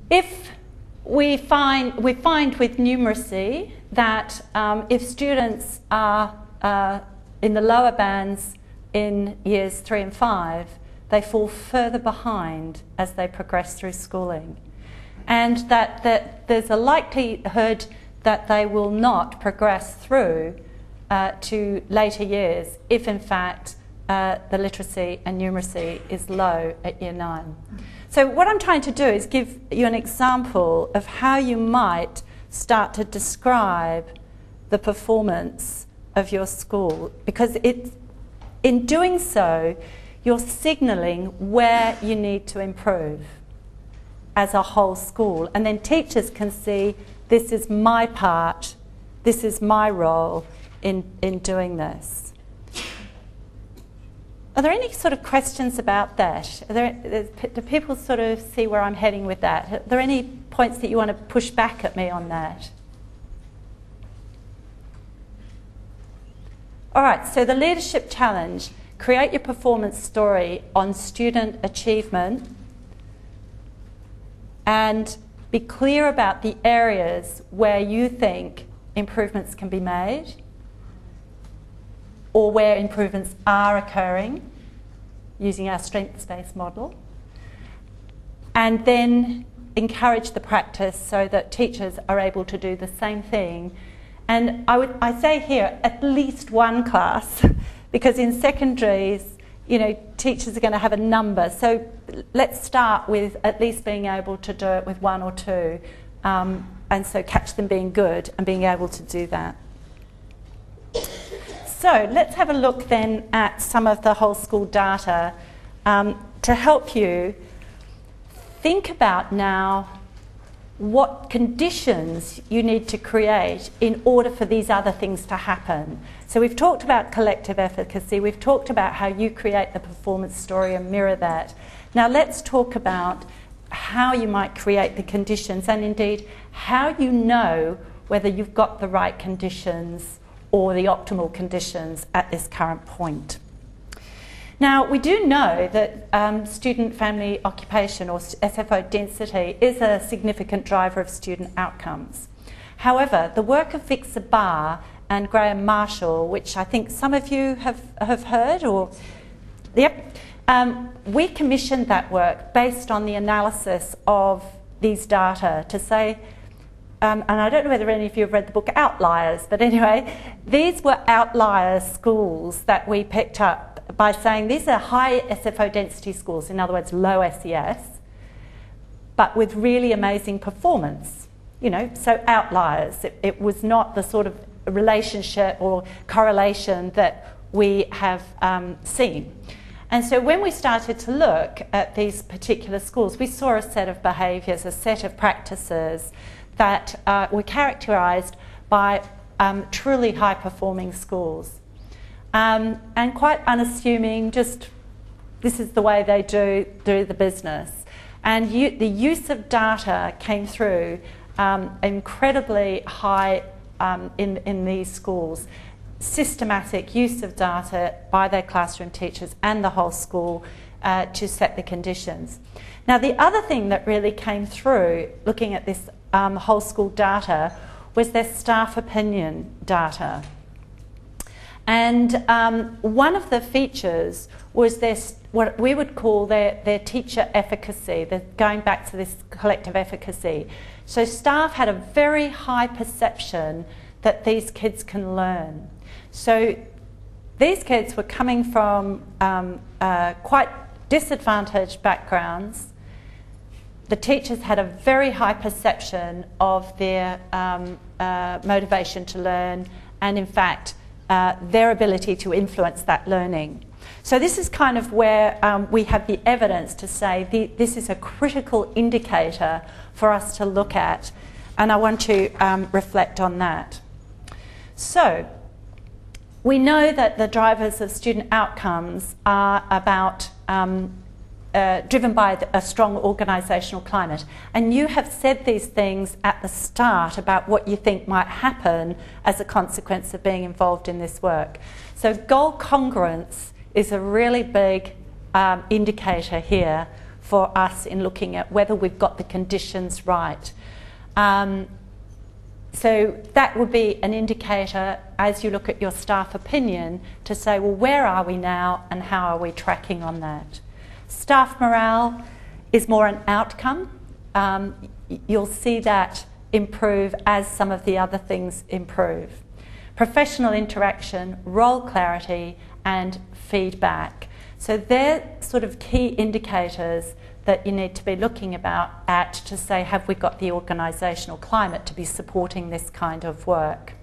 If we find with numeracy that if students are in the lower bands in years 3 and 5, they fall further behind as they progress through schooling. And that there's a likelihood that they will not progress through to later years if in fact the literacy and numeracy is low at year 9. So what I'm trying to do is give you an example of how you might start to describe the performance of your school, because in doing so you're signalling where you need to improve as a whole school, and then teachers can see this is my part, this is my role in doing this. Are there any sort of questions about that? Do people sort of see where I'm heading with that? Are there any points that you want to push back at me on that? All right, so the leadership challenge: create your performance story on student achievement and be clear about the areas where you think improvements can be made or where improvements are occurring using our strengths-based model, and then encourage the practice so that teachers are able to do the same thing. And I say here at least one class, because in secondaries, you know, teachers are going to have a number. So let's start with at least being able to do it with 1 or 2, and so catch them being good and being able to do that. So let's have a look then at some of the whole school data to help you think about now what conditions you need to create in order for these other things to happen. So we've talked about collective efficacy, we've talked about how you create the performance story and mirror that. Now let's talk about how you might create the conditions, and indeed how you know whether you've got the right conditions or the optimal conditions at this current point. Now, we do know that student family occupation, or SFO density, is a significant driver of student outcomes. However, the work of Victor Barr and Graham Marshall, which I think some of you have heard, or we commissioned that work based on the analysis of these data to say, and I don't know whether any of you have read the book Outliers, but anyway, these were outlier schools that we picked up by saying these are high SFO density schools, in other words, low SES, but with really amazing performance. You know, so outliers. It was not the sort of relationship or correlation that we have seen. And so when we started to look at these particular schools, we saw a set of behaviours, a set of practices that were characterised by truly high-performing schools. And quite unassuming, just this is the way they do the business. And the use of data came through incredibly high in these schools. Systematic use of data by their classroom teachers and the whole school to set the conditions. Now, the other thing that really came through looking at this whole school data was their staff opinion data. And one of the features was what we would call their teacher efficacy, going back to this collective efficacy. So staff had a very high perception that these kids can learn. So these kids were coming from quite disadvantaged backgrounds. The teachers had a very high perception of their motivation to learn, and in fact their ability to influence that learning. So this is kind of where we have the evidence to say this is a critical indicator for us to look at, and I want to reflect on that. So we know that the drivers of student outcomes are about driven by a strong organisational climate. And you have said these things at the start about what you think might happen as a consequence of being involved in this work. So goal congruence is a really big indicator here for us in looking at whether we've got the conditions right. So that would be an indicator as you look at your staff opinion to say, well, where are we now and how are we tracking on that? Staff morale is more an outcome. You'll see that improve as some of the other things improve. Professional interaction, role clarity, and feedback. So they're sort of key indicators that you need to be looking at to say, have we got the organisational climate to be supporting this kind of work?